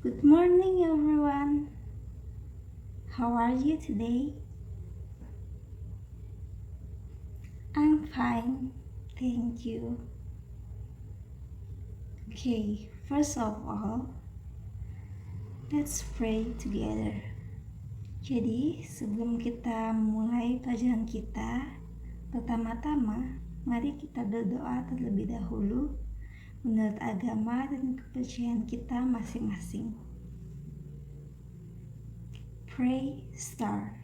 Good morning, everyone. How are you today? I'm fine, thank you. Okay, first of all, let's pray together. Jadi, sebelum kita mulai pelajaran kita, pertama-tama, mari kita berdoa terlebih dahulu menurut agama dan kepercayaan kita masing-masing. Pray start.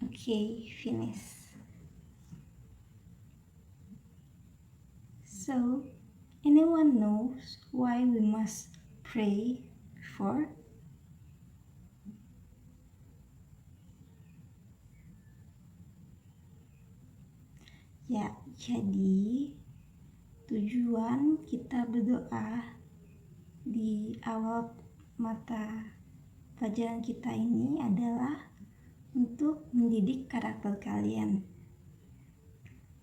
Okay, finish. So, anyone knows why we must pray before? Ya, jadi tujuan kita berdoa di awal mata pelajaran kita ini adalah untuk mendidik karakter kalian.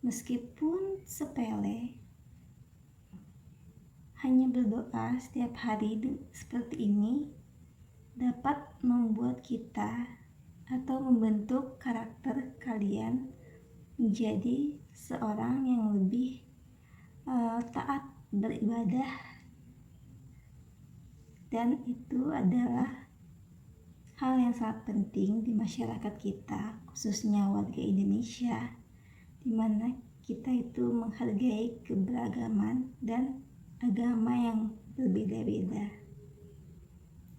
Meskipun sepele, hanya berdoa setiap hari seperti ini dapat membuat kita atau membentuk karakter kalian menjadi seorang yang lebih taat beribadah, dan itu adalah hal yang sangat penting di masyarakat kita, khususnya warga Indonesia, di mana kita itu menghargai keberagaman dan agama yang berbeda-beda.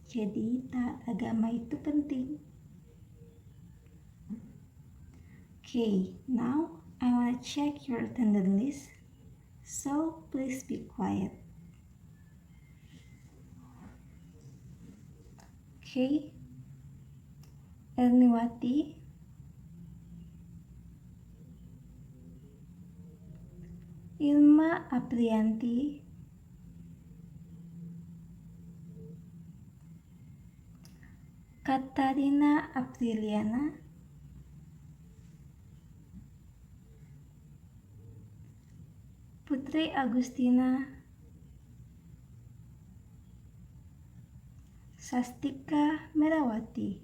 Jadi taat agama itu penting. Okay, now I want to check your attendance list, so please be quiet. Okay, Erniwati, Ilma Aprianti, Katarina Apriliana, Putri Agustina, Sastika Merawati.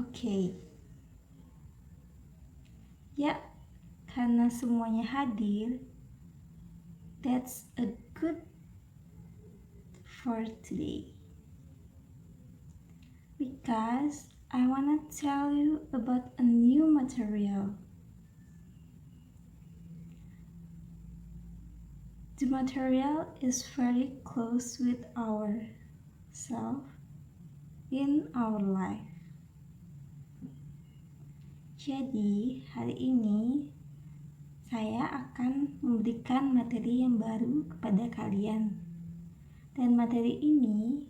Oke. Ya, karena semuanya hadir, that's a good for today. Because I wanna tell you about a new material. The material is very close with ourself in our life. Jadi, hari ini saya akan memberikan materi yang baru kepada kalian. Dan materi ini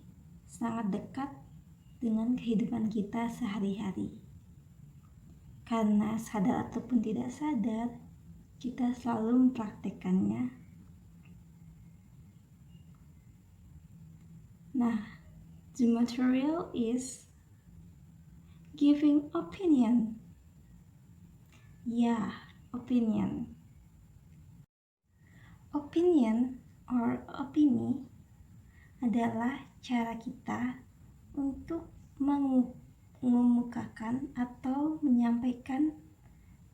sangat dekat dengan kehidupan kita sehari-hari. Karena sadar ataupun tidak sadar, kita selalu mempraktekannya. Nah, the material is giving opinion. Ya, opinion. Opinion or opini adalah cara kita untuk mengemukakan atau menyampaikan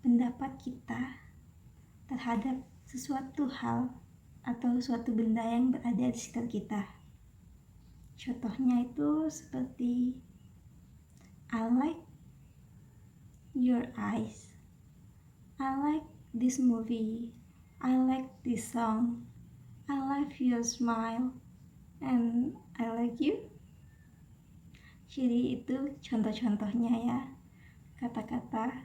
pendapat kita terhadap sesuatu hal atau suatu benda yang berada di sekitar kita. Contohnya itu seperti I like your eyes, I like this movie, I like this song, I like your smile, and I like you. Jadi itu contoh-contohnya ya, kata-kata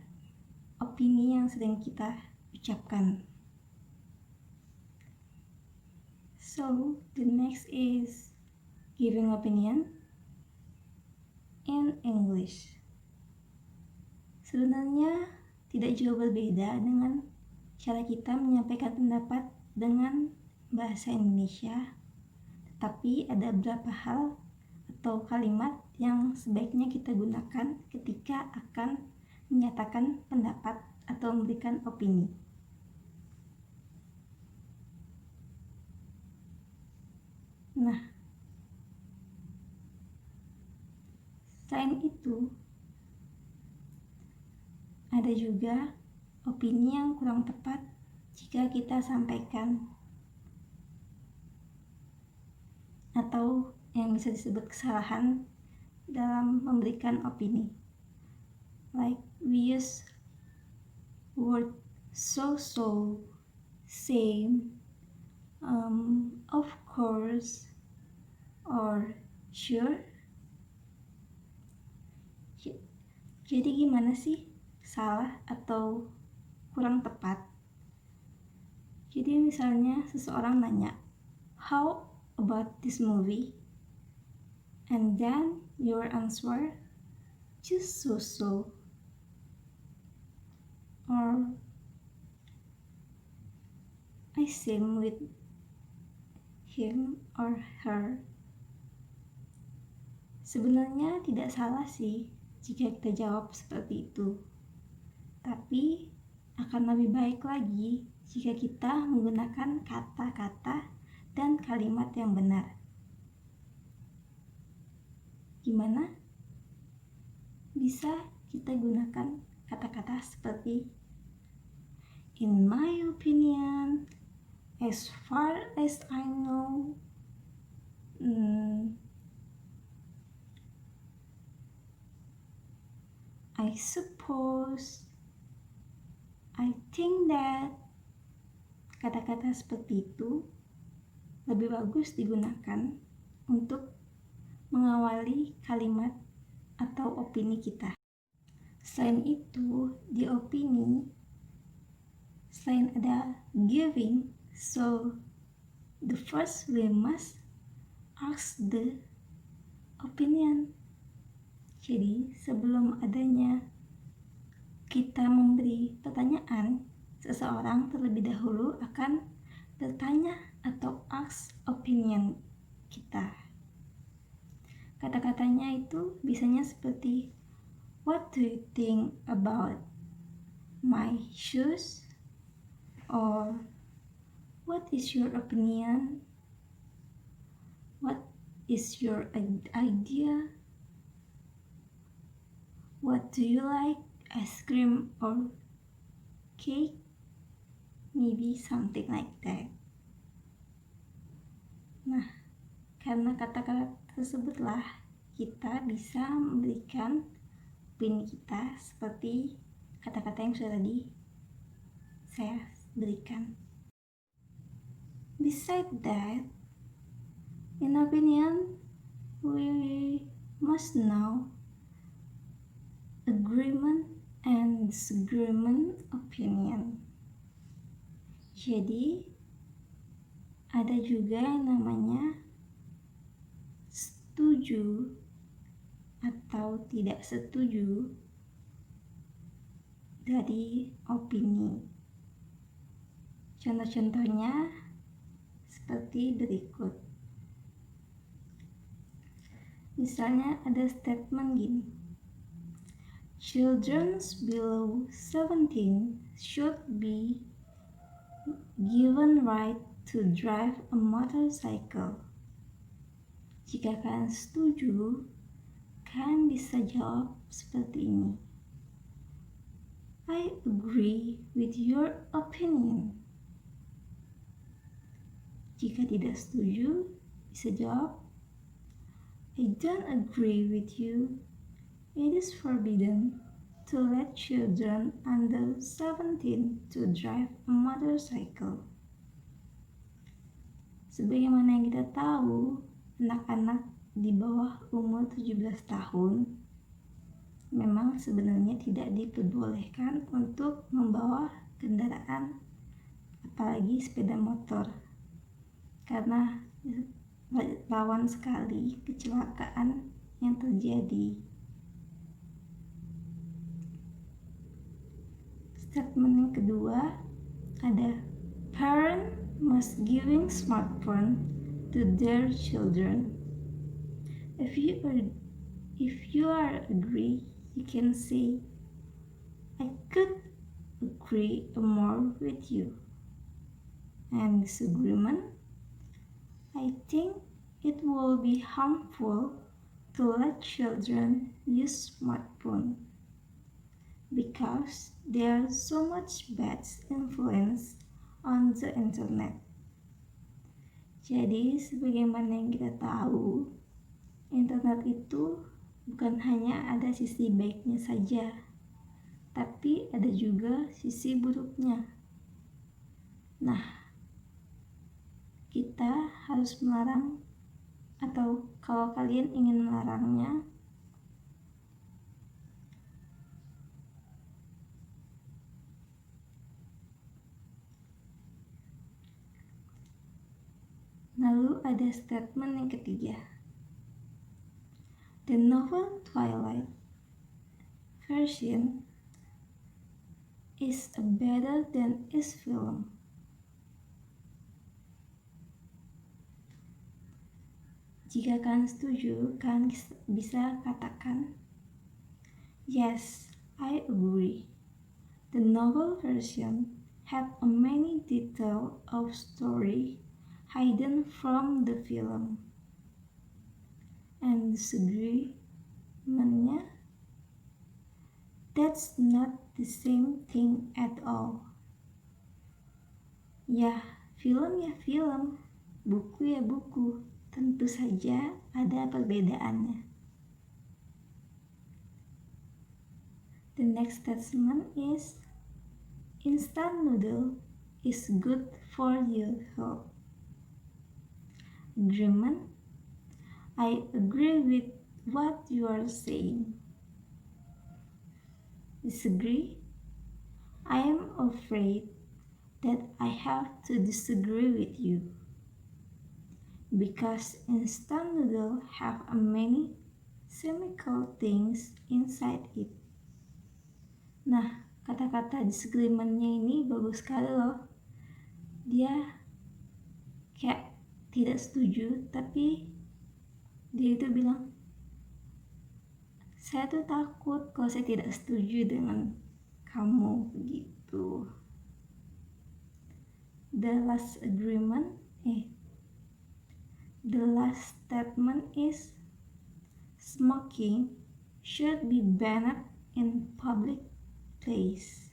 opini yang sering kita ucapkan. So the next is giving opinion in English. Sebenarnya tidak jauh berbeda dengan cara kita menyampaikan pendapat dengan bahasa Indonesia, Tapi ada beberapa hal atau kalimat yang sebaiknya kita gunakan ketika akan menyatakan pendapat atau memberikan opini. Nah, selain itu, ada juga opini yang kurang tepat jika kita sampaikan, atau yang bisa disebut kesalahan dalam memberikan opini. Like we use word so, same, of course, or sure. Jadi gimana sih salah atau kurang tepat? Jadi misalnya seseorang nanya, how about this movie? And then your answer, just so. Or I same with him or her. Sebenarnya tidak salah sih jika kita jawab seperti itu. Tapi akan lebih baik lagi jika kita menggunakan kata-kata dan kalimat yang benar. Gimana? Bisa kita gunakan kata-kata seperti in my opinion, as far as I know, I suppose, I think that. Kata-kata seperti itu lebih bagus digunakan untuk mengawali kalimat atau opini kita. Selain itu, di opini, selain ada giving, so the first we must ask the opinion. Jadi sebelum adanya kita memberi pertanyaan, seseorang terlebih dahulu akan bertanya atau ask opinion kita. Kata-katanya itu biasanya seperti, what do you think about my shoes? Or what is your opinion? What is your idea? What do you like? Ice cream or cake? Maybe something like that. Nah, karena kata-kata tersebutlah kita bisa memberikan opini kita seperti kata-kata yang sudah tadi saya berikan. Besides that, in opinion, we must know agreement and disagreement opinion. Jadi ada juga yang namanya setuju atau tidak setuju dari opini. Contoh-contohnya seperti berikut. Misalnya ada statement gini, children below 17 should be given right to drive a motorcycle. Jika kalian setuju, kalian bisa jawab seperti ini, I agree with your opinion. Jika tidak setuju, bisa jawab, I don't agree with you. It is forbidden to let children under 17 to drive a motorcycle. Sebagaimana yang kita tahu, anak-anak di bawah umur 17 tahun memang sebenarnya tidak diperbolehkan untuk membawa kendaraan, apalagi sepeda motor, karena rawan sekali kecelakaan yang terjadi. Statement yang kedua ada, parent must giving smartphone to their children. If you are agree, you can say, I could agree more with you. And disagreement, I think it will be harmful to let children use smartphone because there are so much bad influence on the internet. Jadi sebagaimana yang kita tahu, internet itu bukan hanya ada sisi baiknya saja, tapi ada juga sisi buruknya. Nah, kita harus melarang, atau kalau kalian ingin melarangnya, lalu ada statement yang ketiga. The novel Twilight version is better than its film. Jika kalian setuju, kalian bisa katakan, yes, I agree. The novel version had a many details of story hidden from the film. And disagreementnya, that's not the same thing at all. Ya, film ya film, buku ya buku, tentu saja ada perbedaannya. The next statement is, instant noodle is good for your health. Agreement, I agree with what you are saying. Disagree, I am afraid that I have to disagree with you because instant noodle have many chemical things inside it. Nah, kata-kata disagreement-nya ini bagus sekali loh. Dia kayak tidak setuju, tapi dia itu bilang, saya tuh takut kalau saya tidak setuju dengan kamu, begitu. The last statement is, smoking should be banned in public place.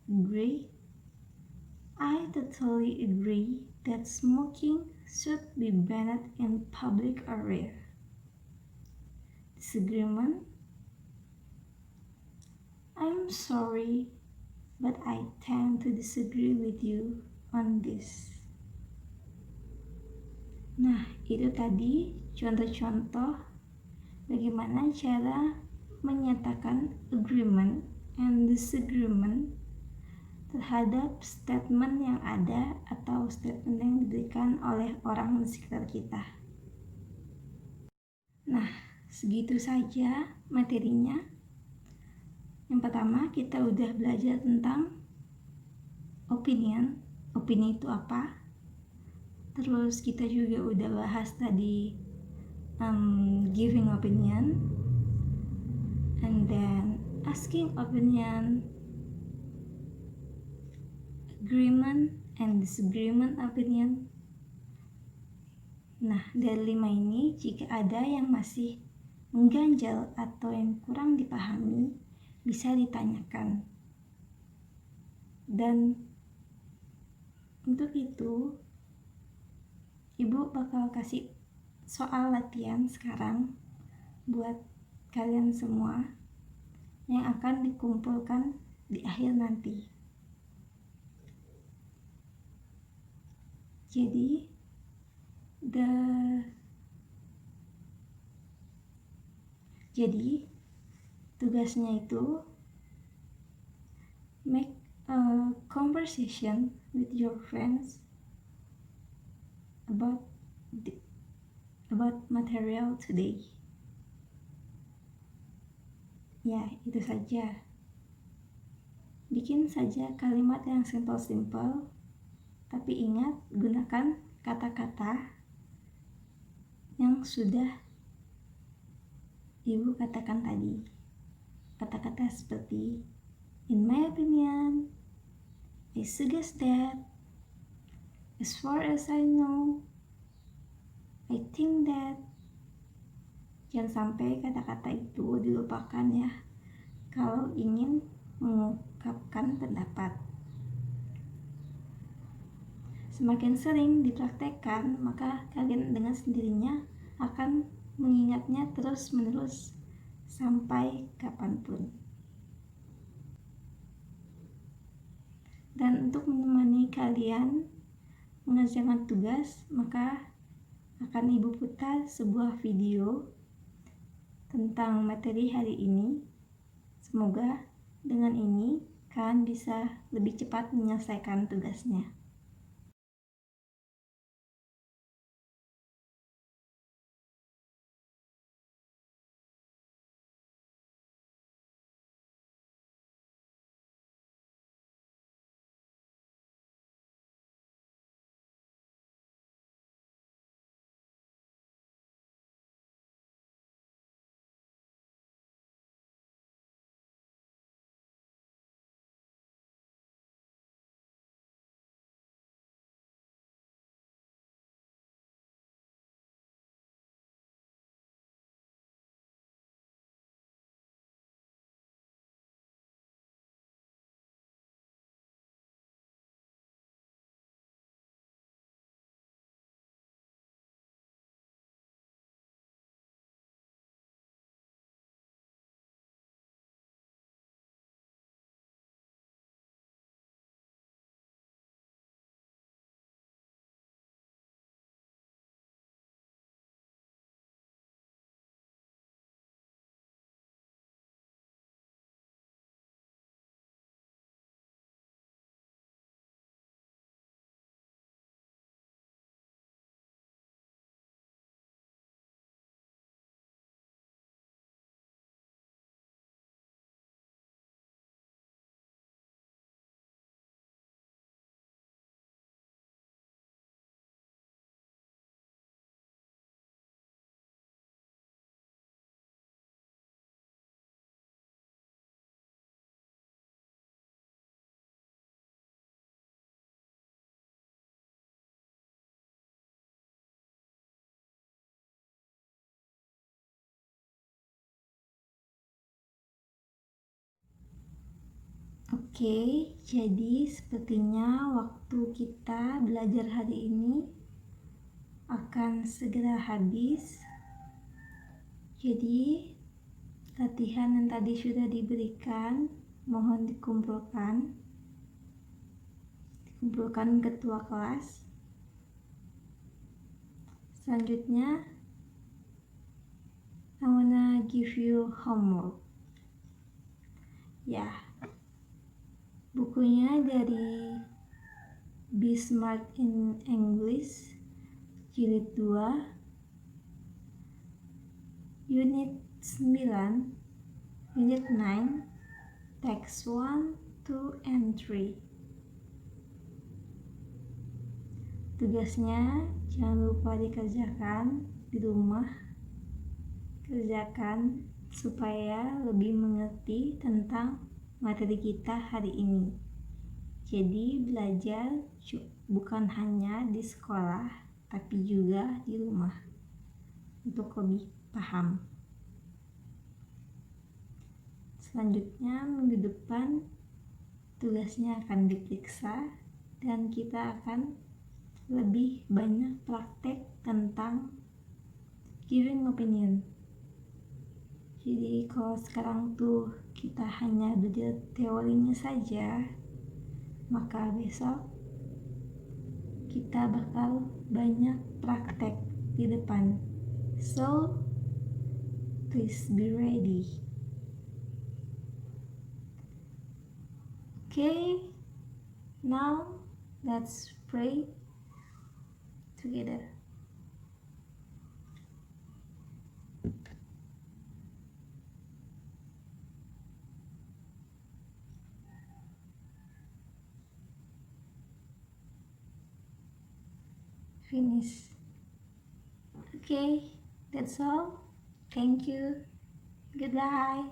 Agree? I totally agree that smoking should be banned in public area. Disagreement? I'm sorry, but I tend to disagree with you on this. Nah, itu tadi contoh-contoh bagaimana cara menyatakan agreement and disagreement terhadap statement yang ada atau statement yang diberikan oleh orang di sekitar kita. Nah, segitu saja materinya. Yang pertama, kita udah belajar tentang opinion. Opini itu apa? Terus kita juga udah bahas tadi giving opinion, and then asking opinion, agreement and disagreement opinion. Nah, dari 5 ini, jika ada yang masih mengganjal atau yang kurang dipahami, bisa ditanyakan. Dan untuk itu, Ibu bakal kasih soal latihan sekarang buat kalian semua yang akan dikumpulkan di akhir nanti. Jadi tugasnya itu make a conversation with your friends about material today. Ya, itu saja. Bikin saja kalimat yang simple-simple, tapi ingat, gunakan kata-kata yang sudah Ibu katakan tadi. Kata-kata seperti in my opinion, I suggest that, as far as I know, I think that. Jangan sampai kata-kata itu dilupakan ya kalau ingin mengungkapkan pendapat. Semakin sering dipraktekkan, maka kalian dengan sendirinya akan mengingatnya terus-menerus sampai kapanpun. Dan untuk menemani kalian mengerjakan tugas, maka akan Ibu putar sebuah video tentang materi hari ini. Semoga dengan ini kalian bisa lebih cepat menyelesaikan tugasnya. Oke, jadi sepertinya waktu kita belajar hari ini akan segera habis. Jadi latihan yang tadi sudah diberikan mohon dikumpulkan ketua kelas. Selanjutnya I wanna give you homework. Ya, bukunya dari Be Smart in English Jilid 2 Unit 9 Unit 9 Text 1, 2, and 3. Tugasnya jangan lupa dikerjakan di rumah. Kerjakan supaya lebih mengerti tentang materi kita hari ini. Jadi belajar bukan hanya di sekolah, tapi juga di rumah untuk lebih paham. Selanjutnya minggu depan tugasnya akan diperiksa dan kita akan lebih banyak praktek tentang giving opinion. Jadi kalau sekarang tuh kita hanya belajar teorinya saja, maka besok kita bakal banyak praktek di depan. So, please be ready. Okay, now let's pray together. finish. Okay, that's all. Thank you. Goodbye.